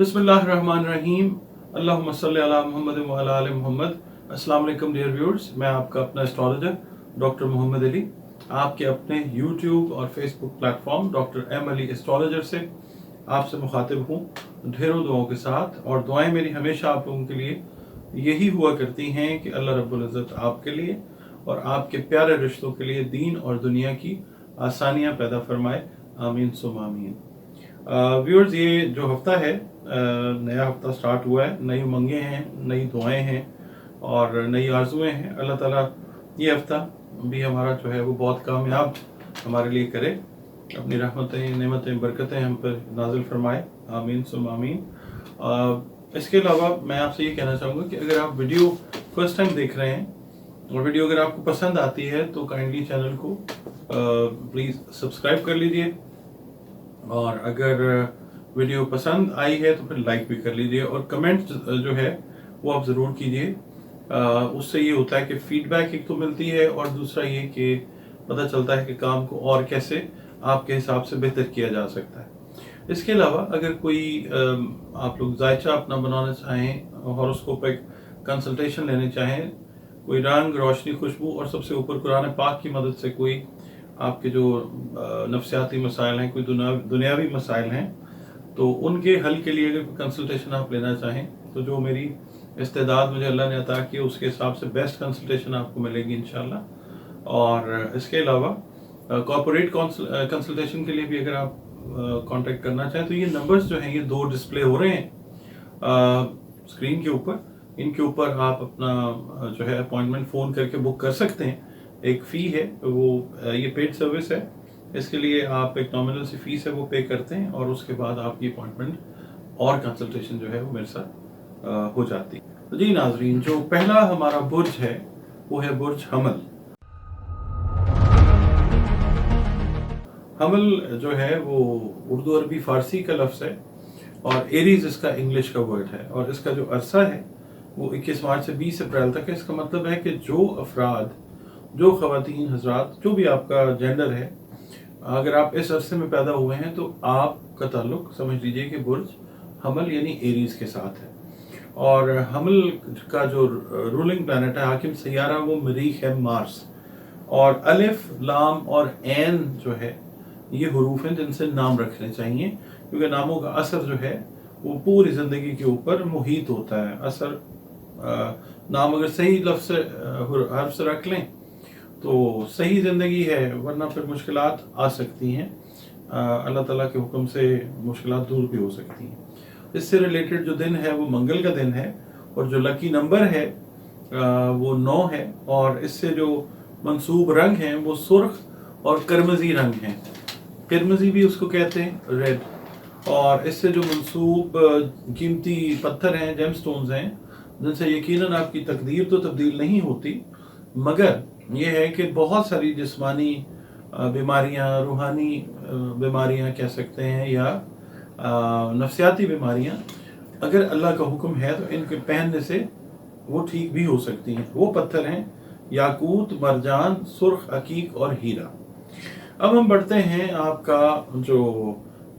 बिस्मिल्लाहिर्रहमानिर्रहीम। अल्लाहुम्मा सल्ली अला मुहम्मद व अला आलि मुहम्मद। अस्सलाम वालेकुम डियर व्यूअर्स, मैं आपका अपना एस्ट्रोलॉजर डॉक्टर मोहम्मद अली आपके अपने यूट्यूब और Facebook platform doctor M Ali astrologer से आपसे मुखातिब हूँ ढेरों दुआओं के साथ। और दुआएं मेरी हमेशा आप लोगों के लिए यही हुआ करती हैं कि अल्लाह रब्बुल इज़्ज़त आपके लिए और आपके प्यारे रिश्तों के लिए दीन और दुनिया की आसानियाँ पैदा फरमाए। आमीन सुम आमीन। व्यूअर्स, ये जो हफ्ता है, नया हफ्ता स्टार्ट हुआ है, नई उमंगें हैं, नई दुआएं हैं और नई आरजुएं हैं। अल्लाह ताला ये हफ्ता भी हमारा जो है वो बहुत कामयाब हमारे लिए करे, अपनी रहमतें नेमतें बरकतें हम पर नाजिल फरमाए। आमीन सुम आमीन। इसके अलावा मैं आपसे ये कहना चाहूँगा कि अगर आप वीडियो फर्स्ट टाइम देख रहे हैं और वीडियो अगर आपको पसंद आती है तो काइंडली चैनल को प्लीज़ सब्सक्राइब कर लीजिए, और अगर वीडियो पसंद आई है तो फिर लाइक भी कर लीजिए और कमेंट जो है वो आप ज़रूर कीजिए। उससे ये होता है कि फीडबैक एक तो मिलती है और दूसरा ये कि पता चलता है कि काम को और कैसे आपके हिसाब से बेहतर किया जा सकता है। इसके अलावा अगर कोई आप लोग जायचा अपना बनाना चाहें, हॉरोस्कोपिक कंसल्टेशन लेने चाहें, कोई रंग रोशनी खुशबू और सबसे ऊपर कुरान पाक की मदद से कोई आपके जो नफ्सियाती मसाइल हैं, कोई दुनियावी मसाइल हैं, तो उनके हल के लिए अगर कंसल्टेशन आप लेना चाहें तो जो मेरी इस्तेदाद मुझे अल्लाह ने अता की उसके हिसाब से बेस्ट कंसल्टेशन आपको मिलेगी इंशाल्लाह। और इसके अलावा कॉर्पोरेट कंसल्टेशन के लिए भी अगर आप कांटेक्ट करना चाहें तो ये नंबर्स जो हैं ये दो डिस्प्ले हो रहे हैं स्क्रीन के ऊपर। इनके ऊपर आप अपना जो है अपॉइंटमेंट फ़ोन करके बुक कर सकते हैं। एक फ़ी है वो, ये पेड सर्विस है, इसके लिए आप एक नॉमिनल सी फीस है वो पे करते हैं और उसके बाद आपकी अपॉइंटमेंट और कंसल्टेशन जो है वो मेरे साथ हो जाती है। तो जी नाजरीन, जो पहला हमारा बुर्ज है वो है बुर्ज हमल। हमल जो है वो उर्दू अरबी फारसी का लफ्ज़ है और एरीज इसका इंग्लिश का वर्ड है और इसका जो अरसा है वो 21 मार्च से 20 अप्रैल तक है। इसका मतलब है कि जो अफराद, जो ख़वातीन हजरात, जो भी आपका जेंडर है, अगर आप इस अरसे में पैदा हुए हैं तो आपका ताल्लुक समझ लीजिए कि बुर्ज हमल यानी एरीज के साथ है। और हमल का जो रूलिंग प्लैनेट है, हाकिम सैयारा, वो मरीख है मार्स। और अलिफ, लाम और ऐन जो है ये हरूफ हैं जिनसे नाम रखने चाहिए, क्योंकि नामों का असर जो है वो पूरी ज़िंदगी के ऊपर मुहित होता है। असर नाम अगर सही लफ्ज़ से हर्फ से रख लें तो सही ज़िंदगी है, वरना फिर मुश्किलात आ सकती हैं। अल्लाह ताला के हुक्म से मुश्किलात दूर भी हो सकती हैं। इससे रिलेटेड जो दिन है वो मंगल का दिन है और जो लकी नंबर है वो 9 है। और इससे जो मंसूब रंग हैं वो सुर्ख और करमजी रंग हैं। करमजी भी उसको कहते हैं, रेड। और इससे जो मंसूब कीमती पत्थर हैं, जेमस्टोन्स हैं, जिनसे यकीनन आपकी तकदीर तो तब्दील नहीं होती, मगर ये है कि बहुत सारी जिस्मानी बीमारियां, रूहानी बीमारियां कह सकते हैं, या नफ्सियाती बीमारियां, अगर अल्लाह का हुक्म है तो इनके पहनने से वो ठीक भी हो सकती हैं। वो पत्थर हैं याकूत, मरजान, सुर्ख, अकीक और हीरा। अब हम बढ़ते हैं आपका जो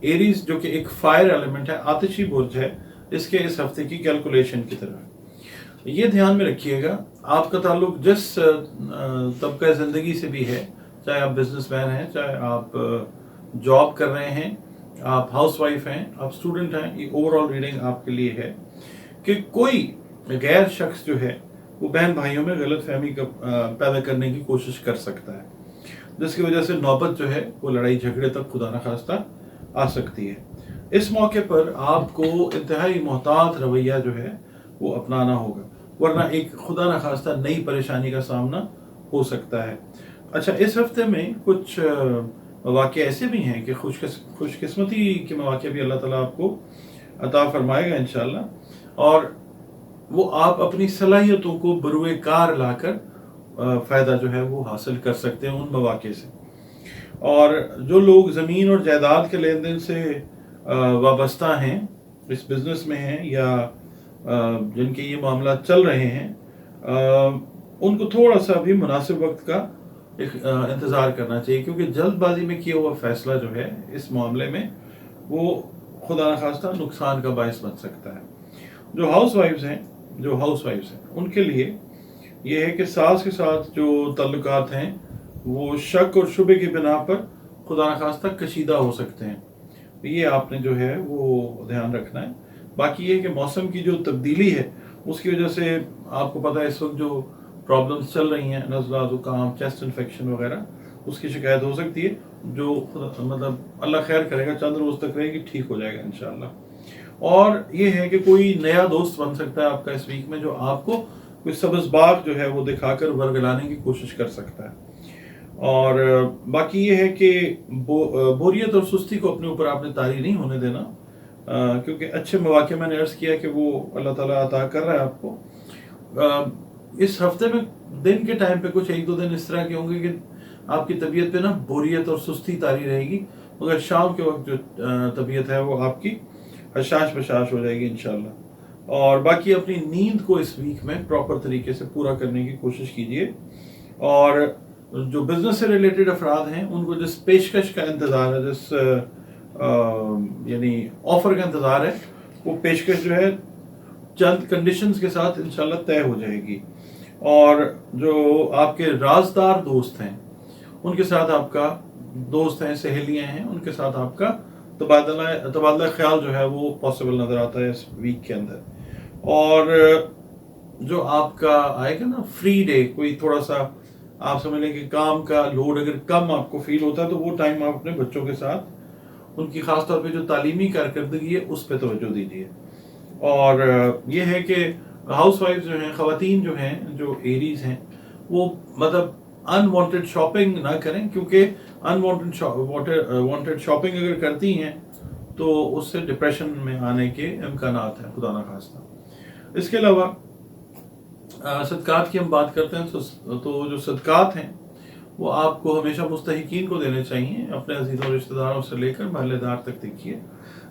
एरीज, जो कि एक फायर एलिमेंट है, आतिशी बुर्ज है, इसके इस हफ्ते की कैलकुलेशन की तरफ ये ध्यान में रखिएगा। आपका ताल्लुक जिस तबका ज़िंदगी से भी है, चाहे आप बिजनेसमैन हैं, चाहे आप जॉब कर रहे हैं, आप हाउसवाइफ हैं, आप स्टूडेंट हैं, ये ओवरऑल रीडिंग आपके लिए है कि कोई गैर शख्स जो है वो बहन भाइयों में गलत फहमी पैदा करने की कोशिश कर सकता है, जिसकी वजह से नौबत जो है वो लड़ाई झगड़े तक खुदा न खास्ता आ सकती है। इस मौके पर आपको इंतहाई मोहतात रवैया जो है वो अपनाना होगा, वरना एक खुदा न खास्ता नई परेशानी का सामना हो सकता है। अच्छा, इस हफ्ते में कुछ मौक़े ऐसे भी हैं कि खुशकिस्मती के मौक़े भी अल्लाह ताला आपको अता फरमाएगा इंशाल्लाह, और वो आप अपनी सलाहियतों को बरूए कार लाकर फ़ायदा जो है वो हासिल कर सकते हैं उन मौक़े से। और जो लोग ज़मीन और जायदाद के लेन देन से वाबस्ता हैं, इस बिज़नेस में हैं, या जिनके ये मामला चल रहे हैं, उनको थोड़ा सा भी मुनासिब वक्त का इंतज़ार करना चाहिए, क्योंकि जल्दबाजी में किया हुआ फैसला जो है इस मामले में वो खुदा न खास्ता नुकसान का बायस बन सकता है। जो हाउस वाइफ्स हैं उनके लिए ये है कि सास के साथ जो ताल्लुकात हैं वो शक और शुबे की बिना पर खुदा न खास्ता कशीदा हो सकते हैं। तो ये आपने जो है वो ध्यान रखना है। बाकी ये कि मौसम की जो तब्दीली है उसकी वजह से आपको पता है इस वक्त जो प्रॉब्लम्स चल रही हैं, नज़ला, ज़ुकाम, चेस्ट इन्फेक्शन वगैरह, उसकी शिकायत हो सकती है, जो मतलब अल्लाह खैर करेगा चंद रोज़ तक रहेगी, ठीक हो जाएगा इंशाल्लाह। और ये है कि कोई नया दोस्त बन सकता है आपका इस वीक में, जो आपको कोई सब्ज़ बाग जो है वो दिखाकर वर्गलाने की कोशिश कर सकता है। और बाकी ये है कि बोरियत और सुस्ती को अपने ऊपर आपने तारी नहीं होने देना, क्योंकि अच्छे मौके मैंने अर्ज़ किया कि वो अल्लाह ताला अता कर रहा है आपको। इस हफ्ते में दिन के टाइम पे कुछ 1-2 दिन इस तरह के होंगे कि आपकी तबीयत पे ना बोरियत और सुस्ती तारी रहेगी, मगर शाम के वक्त जो तबीयत है वो आपकी हशाश बशाश हो जाएगी इंशाल्लाह। और बाकी अपनी नींद को इस वीक में प्रॉपर तरीके से पूरा करने की कोशिश कीजिए। और जो बिजनेस से रिलेटेड अफराद हैं उनको जिस पेशकश का इंतज़ार है, जिस यानी ऑफर का इंतज़ार है, वो पेशकश जो है चंद कंडीशंस के साथ इंशाल्लाह तय हो जाएगी। और जो आपके राजदार दोस्त हैं, उनके साथ आपका दोस्त हैं, सहेलियां हैं, उनके साथ आपका तबादला ख्याल जो है वो पॉसिबल नज़र आता है इस वीक के अंदर। और जो आपका आएगा ना फ्री डे, कोई थोड़ा सा आप समझ लें कि काम का लोड अगर कम आपको फील होता है, तो वो टाइम आप अपने बच्चों के साथ उनकी खास तौर पे जो तालीमी कारकर्दगी है उस पर तवज्जो दीजिए। और ये है कि हाउस वाइफ जो हैं, ख़वातीन जो हैं, जो एरीज हैं, वो मतलब अनवांटेड शॉपिंग ना करें, क्योंकि अनवांटेड शॉपिंग अगर करती हैं तो उससे डिप्रेशन में आने के इम्कानात हैं, खुदा ना खास्ता। इसके अलावा सदकात की हम बात करते हैं तो जो सदकात हैं वो आपको हमेशा मुस्तहिकीन को देने चाहिए, अपने अजीज़ों रिश्तेदारों से लेकर महल्लेदार तक देखिए।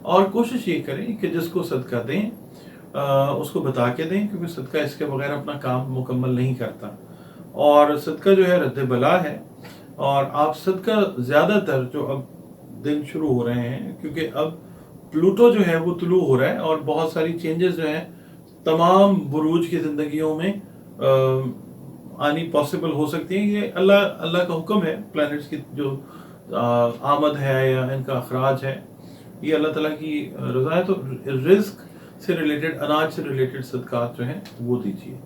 और कोशिश ये करें कि जिसको सदका दें उसको बता के दें, क्योंकि सदका इसके बगैर अपना काम मुकम्मल नहीं करता। और सदका जो है रद्द बला है। और आप सदका ज़्यादातर जो अब दिन शुरू हो रहे हैं, क्योंकि अब प्लूटो जो है वो तुलू हो रहा है और बहुत सारी चेंजेस जो हैं तमाम बुरूज की ज़िंदगियों में आनी पॉसिबल हो सकती है। ये अल्लाह का हुक्म है। प्लैनेट्स की जो आमद है या इनका अखराज है, ये अल्लाह ताला की रज़ा है। तो रिस्क से रिलेटेड, अनाज से रिलेटेड सदकात जो हैं वो दीजिए।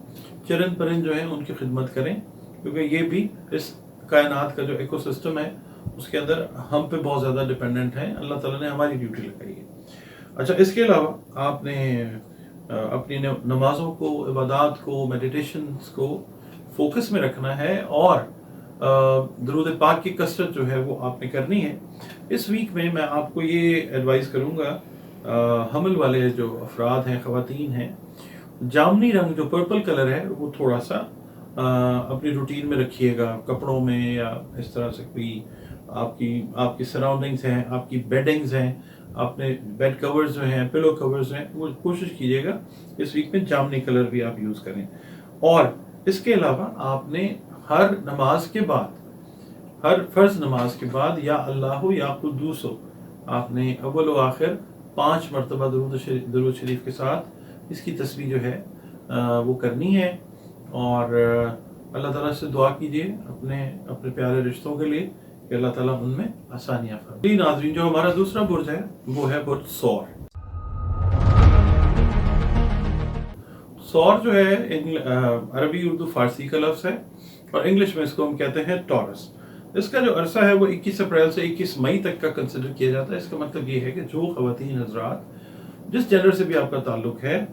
चरन परिंद जो हैं उनकी खिदमत करें, क्योंकि ये भी इस कायनात का जो इकोसिस्टम है उसके अंदर हम पे बहुत ज़्यादा डिपेंडेंट हैं। अल्लाह ताला ने हमारी ड्यूटी लगाई है। अच्छा, इसके अलावा आपने अपनी नमाज़ों को, इबादत को, मेडिटेशंस को फोकस में रखना है और दरूद पाक की कसरत जो है वो आपने करनी है। इस वीक में मैं आपको ये एडवाइस करूँगा, हमल वाले जो अफराद हैं, ख़वातीन हैं, जामनी रंग जो पर्पल कलर है वो थोड़ा सा अपनी रूटीन में रखिएगा, कपड़ों में या इस तरह से कोई आपकी सराउंडिंग्स हैं, आपकी बेडिंग्स हैं, अपने बेड कवर्स जो हैं, पिलो कवर्स हैं, वो कोशिश कीजिएगा इस वीक में जामनी कलर भी आप यूज़ करें। और इसके अलावा आपने हर नमाज के बाद, हर फर्ज नमाज के बाद या अल्लाह या कुद्दूस हो, आपने अव्वल व आखिर 5 मरतबा दरूद शरीफ के साथ इसकी तस्बीह जो है वो करनी है। और अल्लाह ताला से दुआ कीजिए अपने प्यारे रिश्तों के लिए कि अल्लाह ताला उनमें आसानियाँ फरमाए। नाज़रीन, जो हमारा दूसरा बुर्ज है वो है बुर्ज सौर। सौर जो है अरबी, उर्दू, फारसी का लफ्ज़ है और इंग्लिश में इसको हम कहते हैं टॉरस। इसका जो अरसा है वो 21 अप्रैल से 21 मई तक का कंसिडर किया जाता है। इसका मतलब ये है कि जो ख़वातीन हज़रात जिस जेंडर से भी आपका ताल्लुक है,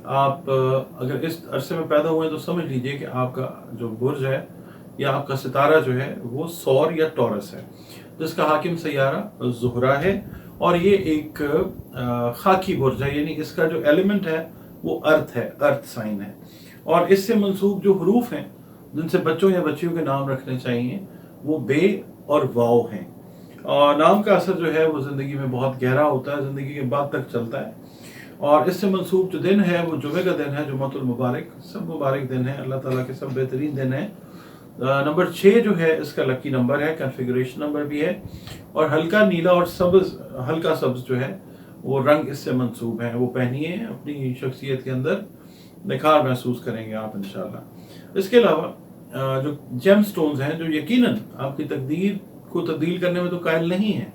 आप अगर इस अरसे में पैदा हुए हैं तो समझ लीजिए कि आपका जो बुर्ज है या आपका सितारा जो है वो सौर या टॉरस है, जिसका हाकिम सैयारा ज़ुहरा है। और ये एक खाकी बुर्ज है, यानी इसका जो एलिमेंट है वो अर्थ है, अर्थ साइन है। और इससे मंसूब जो हरूफ हैं जिनसे बच्चों या बच्चियों के नाम रखने चाहिए वो बे और वाव हैं। और नाम का असर जो है वो ज़िंदगी में बहुत गहरा होता है, ज़िंदगी के बाद तक चलता है। और इससे मंसूब जो दिन है वो जुमे का दिन है, जुम्मतुल मुबारक। सब मुबारक दिन है, अल्लाह ताला के सब बेहतरीन दिन है। नंबर 6 जो है इसका लकी नंबर है, कन्फिगरेशन नंबर भी है। और हल्का नीला और हल्का सब्ज जो है वो रंग इससे मंसूब हैं, वो पहनिए, अपनी शख्सियत के अंदर निखार महसूस करेंगे आप इंशाल्लाह। इसके अलावा जो जेम स्टोन्स हैं जो यकीनन आपकी तकदीर को तब्दील करने में तो कायल नहीं है,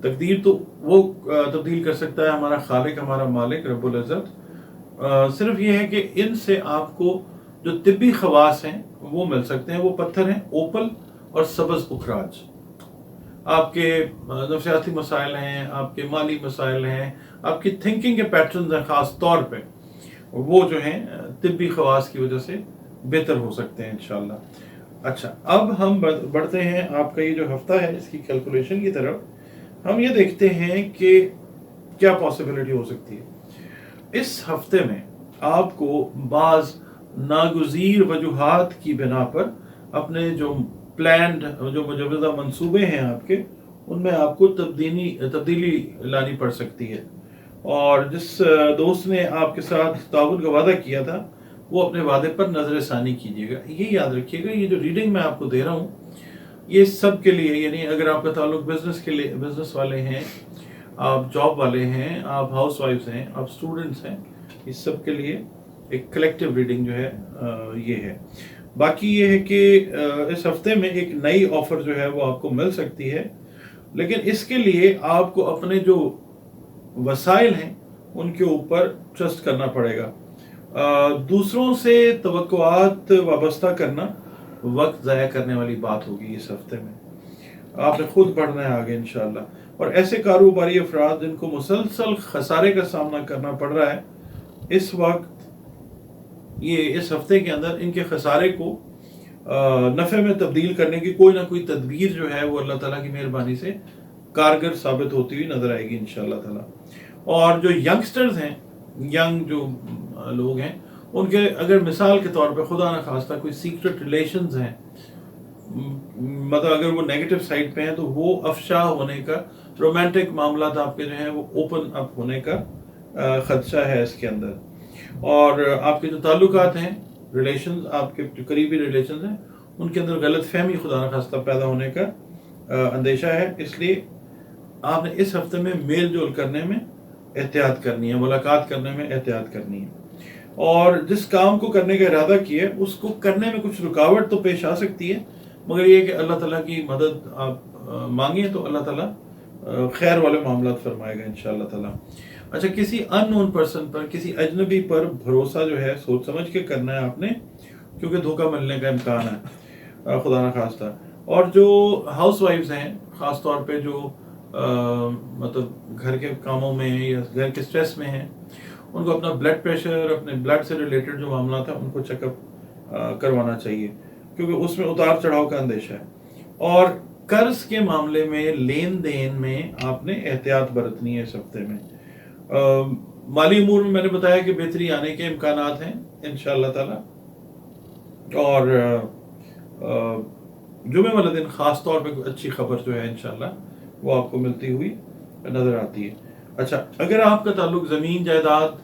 तकदीर तो वो तब्दील कर सकता है हमारा खालिक, हमारा मालिक रब्बुल इज़्ज़त। सिर्फ ये है कि इनसे आपको जो तिब्बी खवास हैं वो मिल सकते हैं। वो पत्थर हैं ओपल और सब्ज़ पुखराज। आपके नफ्सियाती मसाइल हैं, आपके माली मसाइल हैं, आपकी थिंकिंग के पैटर्न हैं, ख़ास तौर पे वो जो हैं तिब्बी खवास की वजह से बेहतर हो सकते हैं इंशाल्लाह। अच्छा, अब हम बढ़ते हैं आपका ये जो हफ्ता है इसकी कैलकुलेशन की तरफ। हम ये देखते हैं कि क्या पॉसिबिलिटी हो सकती है। इस हफ्ते में आपको बाज़ नागुज़ीर वजूहात की बिना पर अपने जो प्लान्ड जो मुजवज़ा मंसूबे हैं आपके, उनमें आपको तब्दीली लानी पड़ सकती है। और जिस दोस्त ने आपके साथ ताउन का वादा किया था वो अपने वादे पर नजर सानी कीजिएगा। ये याद रखिएगा, ये जो रीडिंग मैं आपको दे रहा हूँ ये सब के लिए, यानी अगर आपका ताल्लुक बिजनेस के लिए, बिजनेस वाले हैं, आप जॉब वाले हैं, आप हाउस वाइफ्स हैं, आप स्टूडेंट्स हैं, इस सब के लिए एक कलेक्टिव रीडिंग जो है ये है। बाकी ये है कि इस हफ्ते में एक नई ऑफर जो है वो आपको मिल सकती है, लेकिन इसके लिए आपको अपने जो वसाइल हैं उनके ऊपर ट्रस्ट करना पड़ेगा। दूसरों से तवक्कुआत वाबस्ता करना वक्त ज़ाया करने वाली बात होगी इस हफ्ते में। आपने खुद बढ़ना है आगे इंशाल्लाह। और ऐसे कारोबारी अफराद जिनको मुसलसल खसारे का सामना करना पड़ रहा है इस वक्त, ये इस हफ्ते के अंदर इनके खसारे को नफ़े में तब्दील करने की कोई ना कोई तदबीर जो है वो अल्लाह ताला की मेहरबानी से कारगर साबित होती हुई नजर आएगी इंशाल्लाह ताला। और जो यंगस्टर्स हैं, यंग जो लोग हैं, उनके अगर मिसाल के तौर पे खुदा न खास्ता कोई सीक्रेट रिलेशंस हैं, मतलब अगर वो नेगेटिव साइड पे हैं, तो वो अफशा होने का, रोमांटिक मामला आपके जो हैं वो ओपन अप होने का खदशा है इसके अंदर। और आपके जो ताल्लुकात हैं, रिलेशंस, आपके जो करीबी रिलेशंस हैं, उनके अंदर गलत फहमी खुदा न खास्ता पैदा होने का अंदेशा है। इसलिए आपने इस हफ्ते में मेल जोल करने में एहतियात करनी है, मुलाकात करने में एहतियात करनी है। और जिस काम को करने का इरादा किया है उसको करने में कुछ रुकावट तो पेश आ सकती है, मगर ये कि अल्लाह ताला की मदद आप मांगे तो अल्लाह ताला खैर वाले मामला फरमाएगा इंशाअल्लाह ताला। अच्छा, किसी अननोन पर्सन पर, किसी अजनबी पर भरोसा जो है सोच समझ के करना है आपने, क्योंकि धोखा मिलने का इम्कान है खुदा न खास्ता। और जो हाउस वाइफ्स हैं, ख़ास तौर पे जो मतलब घर के कामों में या घर के स्ट्रेस में हैं, उनको अपना ब्लड प्रेशर, अपने ब्लड से रिलेटेड जो मामला था उनको चेकअप करवाना चाहिए, क्योंकि उसमें उतार चढ़ाव का अंदेशा है। और कर्ज के मामले में, लेन देन में आपने एहतियात बरतनी है इस हफ्ते में। माली अमूर में मैंने बताया कि बेहतरी आने के इम्कानात हैं इंशाअल्लाह ताला। और जुमे वाले दिन ख़ास तौर पे अच्छी खबर जो है इंशाअल्लाह वो आपको मिलती हुई नज़र आती है। अच्छा, अगर आपका ताल्लुक ज़मीन जायदाद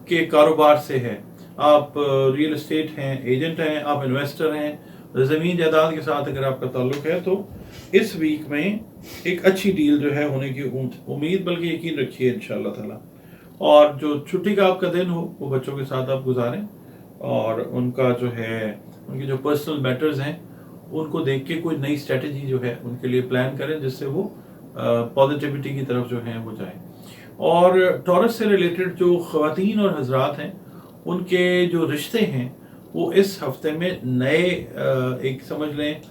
के कारोबार से है, आप रियल एस्टेट हैं, एजेंट हैं, आप इन्वेस्टर हैं, ज़मीन जायदाद के साथ अगर आपका ताल्लुक है, तो इस वीक में एक अच्छी डील जो है होने की उम्मीद, बल्कि यकीन रखिए इंशाअल्लाह ताला। और जो छुट्टी का आपका दिन हो वो बच्चों के साथ आप गुजारें, और उनका जो है, उनके जो पर्सनल मैटर्स हैं उनको देख के कोई नई स्ट्रेटजी जो है उनके लिए प्लान करें, जिससे वो पॉजिटिविटी की तरफ जो है वो जाए। और टॉरस से रिलेटेड जो ख़वातीन और हजरात हैं, उनके जो रिश्ते हैं वो इस हफ्ते में नए, एक समझ लें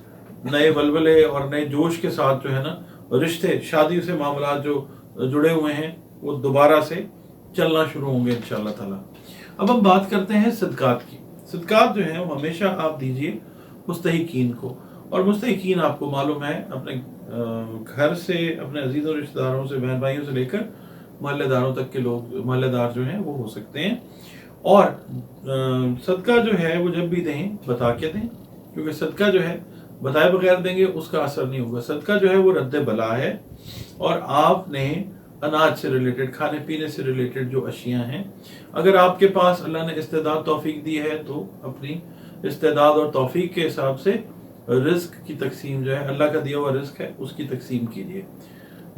नए वलवले और नए जोश के साथ जो है ना, रिश्ते, शादी से मामला जो जुड़े हुए हैं वो दोबारा से चलना शुरू होंगे इंशाअल्लाह ताला। अब हम बात करते हैं सदकात की। सदकात जो है वो हमेशा आप दीजिए मुस्तहिकीन को। और मुस्तहिकीन आपको मालूम है, अपने घर से, अपने अजीज़ों रिश्तेदारों से, बहन भाइयों से लेकर मोहल्लेदारों तक के लोग, मोहल्लेदार जो हैं वो हो सकते हैं। और सदका जो है वो जब भी दें बता के दें, क्योंकि सदका जो है बताए बगैर देंगे उसका असर नहीं होगा। सदका जो है वो रद्द बला है, और आपने अनाज से रिलेटेड, खाने पीने से रिलेटेड जो अशियाँ हैं, अगर आपके पास अल्लाह ने इस्तेदाद तौफीक दी है तो अपनी इस्तेदाद और तौफीक के हिसाब से रिस्क की तकसीम जो है, अल्लाह का दिया हुआ रिस्क है उसकी तकसीम कीजिए।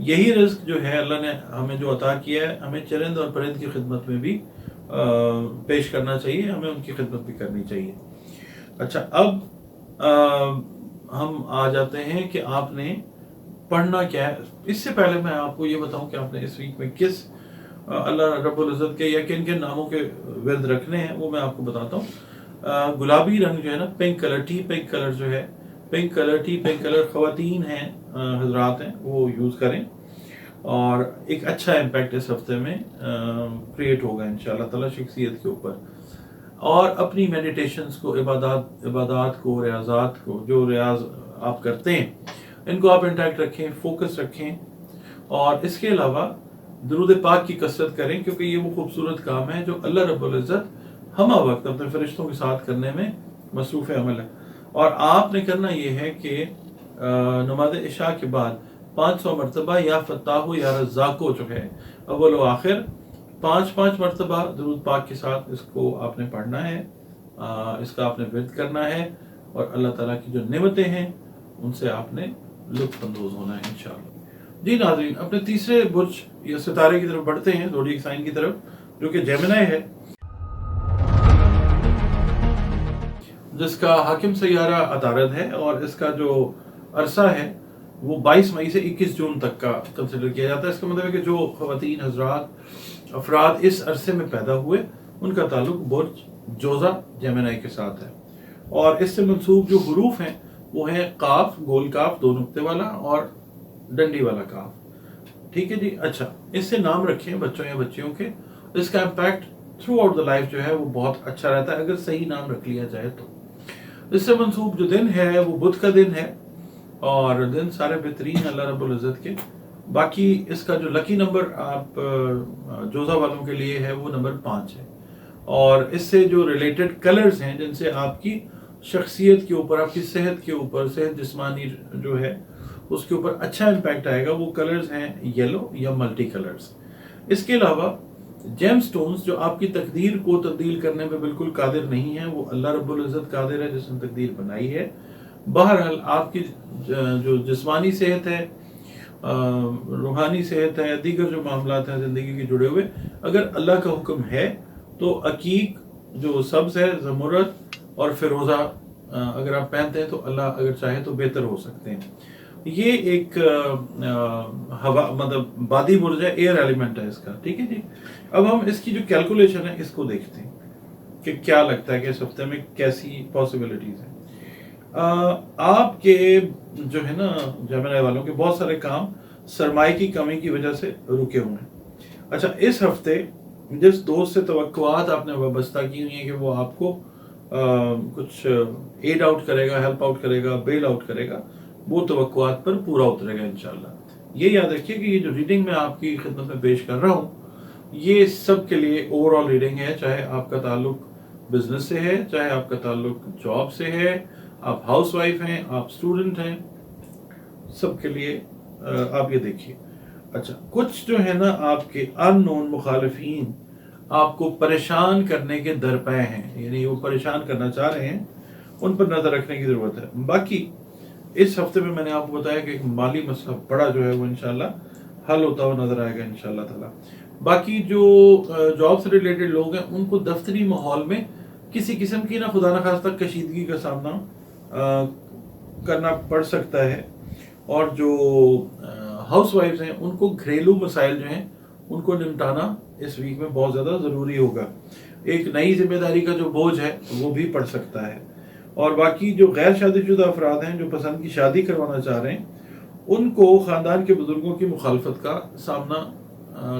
यही रिस्क जो है अल्लाह ने हमें जो अता किया है, हमें चरिंद और परिंद की खिदमत में भी पेश करना चाहिए, हमें उनकी खिदमत भी करनी चाहिए। अच्छा, अब हम आ जाते हैं कि आपने पढ़ना क्या है। इससे पहले मैं आपको ये बताऊं कि आपने इस वीक में किस अल्लाह रब्बुल इज़्ज़त के या किन किन नामों के विर्द रखने हैं, वो मैं आपको बताता हूँ। गुलाबी रंग जो है ना, pink colour, T pink colour जो है, pink colour, T pink colour ख़वातीन हैं, हजरात हैं, वो यूज़ करें और एक अच्छा इम्पैक्ट इस हफ्ते में क्रिएट होगा इंशाअल्लाह ताला शख्सियत के ऊपर। और अपनी मेडिटेशंस को, इबादत को, रियाज़ात को, जो रियाज आप करते हैं, इनको आप इंटैक्ट रखें, फोकस रखें। और इसके अलावा दुरूद पाक की कसरत करें, क्योंकि ये वो खूबसूरत काम है जो अल्लाह रब्बुल इज़्ज़त हम वक्त अपने फरिश्तों के साथ करने में मसरूफ़ अमल है। और आपने करना ये है कि नमाज इशा के बाद 500 मरतबा या फत्ताहु या रज़्ज़ाक़ो जो है अव्वल व आखिर 5-5 मरतबा दुरूद पाक के साथ इसको आपने पढ़ना है, इसका आपने विर्द करना है और अल्लाह ताला की जो नेमतें हैं उनसे आपने लुत्फ़ अंदोज़ होना है इंशाअल्लाह। जी नाज़रीन, अपने तीसरे बुर्ज या सितारे की तरफ बढ़ते हैं, ज़ोडिएक साइन की तरफ, जो कि जेमिनी है, जिसका हाकिम सैयारा अतारद है और इसका जो अरसा है वो 22 मई से 21 जून तक का कंसिडर किया जाता है। इसका मतलब है कि जो ख़वातीन हज़रात अफराद इस अरसे में पैदा हुए उनका ताल्लुक बुर्ज जोज़ा जेमिनी के साथ है। और इससे मंसूब जो हुरूफ हैं वो हैं काफ, गोल काफ, 2 नुक्ते वाला और डंडी वाला काफ। ठीक है जी। अच्छा, इससे नाम रखें बच्चों या बच्चियों के, इसका impact through out the life जो है वो बहुत अच्छा रहता है अगर सही नाम रख लिया जाए तो। इससे मंसूब जो दिन है वो बुध का दिन है और दिन सारे बेहतरीन अल्लाह रब्बुल इज़्ज़त के। बाकी इसका जो लकी नंबर आप जोज़ा वालों के लिए है वो नंबर 5 है। और इससे जो रिलेटेड कलर्स हैं जिनसे आपकी शख्सियत के ऊपर, आपकी सेहत के ऊपर, सेहत जिस्मानी जो है उसके ऊपर अच्छा इम्पैक्ट आएगा, वो कलर्स हैं येलो या मल्टी कलर्स। इसके अलावा जेम स्टोन्स जो आपकी तकदीर को तब्दील करने में बिल्कुल कादिर नहीं है, वो अल्लाह रब्बुल इज़्ज़त कादिर है जिसने तकदीर बनाई है। बहरहाल आपकी जो जिस्मानी सेहत है, रूहानी सेहत है, दीगर जो मामलात हैं ज़िंदगी के जुड़े हुए, अगर अल्लाह का हुक्म है तो अकीक जो सब्ज़ है, ज़मुरद और फिरोज़ा अगर आप पहनते हैं तो अल्लाह अगर चाहे तो बेहतर हो सकते हैं। ये एक हवा मतलब बादी बुर्ज है, एयर एलिमेंट है इसका। ठीक है जी। अब हम इसकी जो कैलकुलेशन है इसको देखते हैं कि क्या लगता है कि इस हफ्ते में कैसी पॉसिबिलिटीज हैं। आपके जो है ना जेमिनी वालों के बहुत सारे काम सरमाए की कमी की वजह से रुके हुए हैं। अच्छा, इस हफ्ते जिस दोस्त से तवक्कुआत आपने वाबस्ता की हुई है कि वो आपको कुछ एड आउट करेगा, हेल्प आउट करेगा, बेल आउट करेगा, वो तवक्कुआत पर पूरा उतरेगा इंशाल्लाह। ये याद रखिए कि ये जो रीडिंग मैं आपकी खिदमत में पेश कर रहा हूँ ये सब के लिए ओवरऑल रीडिंग है, चाहे आपका ताल्लुक बिजनेस से है, चाहे आपका ताल्लुक जॉब से है, आप हाउस वाइफ हैं, आप स्टूडेंट हैं, सब के लिए आप ये देखिए। अच्छा, कुछ जो है ना आपके अननोन मुखालिफिन आपको परेशान करने के दरपे हैं, यानी वो परेशान करना चाह रहे हैं, उन पर नजर रखने की जरूरत है। बाकी इस हफ्ते में मैंने आपको बताया कि एक माली मसला बड़ा जो है वो इंशाल्लाह हल होता हुआ नजर आएगा इंशाल्लाह ताला। बाकी जो जॉब से रिलेटेड लोग हैं उनको दफ्तरी माहौल में किसी किस्म की ना खुदा न खास्ता कशीदगी का सामना करना पड़ सकता है। और जो हाउस वाइफ्स हैं उनको घरेलू मसाइल जो हैं उनको निपटाना इस वीक में बहुत ज़्यादा ज़रूरी होगा। एक नई जिम्मेदारी का जो बोझ है वो भी पड़ सकता है। और बाकी जो गैर शादीशुदा अफराद हैं जो पसंद की शादी करवाना चाह रहे हैं उनको ख़ानदान के बुजुर्गों की मुखालफत का सामना